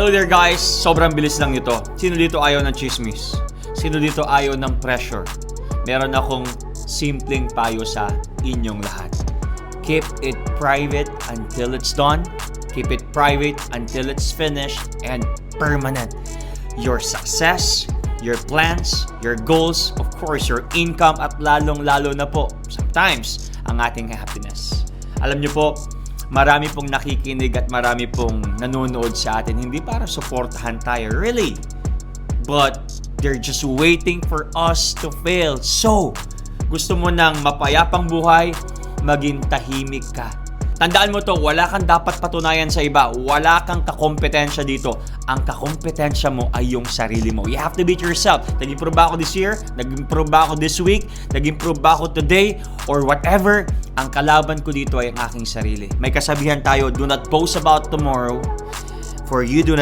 Hello there guys, sobrang bilis lang nito. Sino dito ayaw ng chismis? Sino dito ayaw ng pressure? Meron akong simpleng payo sa inyong lahat. Keep it private until it's done. Keep it private until it's finished and permanent. Your success, your plans, your goals, of course, your income at lalong-lalo na po, sometimes, ang ating happiness. Alam niyo po, marami pong nakikinig at marami pong nanonood sa atin, hindi para suportahan tayo, really. But they're just waiting for us to fail. So, gusto mo ng mapayapang buhay, maging tahimik ka. Tandaan mo to, wala kang dapat patunayan sa iba. Wala kang kakompetensya dito. Ang kakompetensya mo ay yung sarili mo. You have to beat yourself. Nag-improve ba ako this year? Nag-improve ba ako this week? Nag-improve ba ako today? Or whatever. Ang kalaban ko dito ay ang aking sarili. May kasabihan tayo, do not boast about tomorrow, for you do not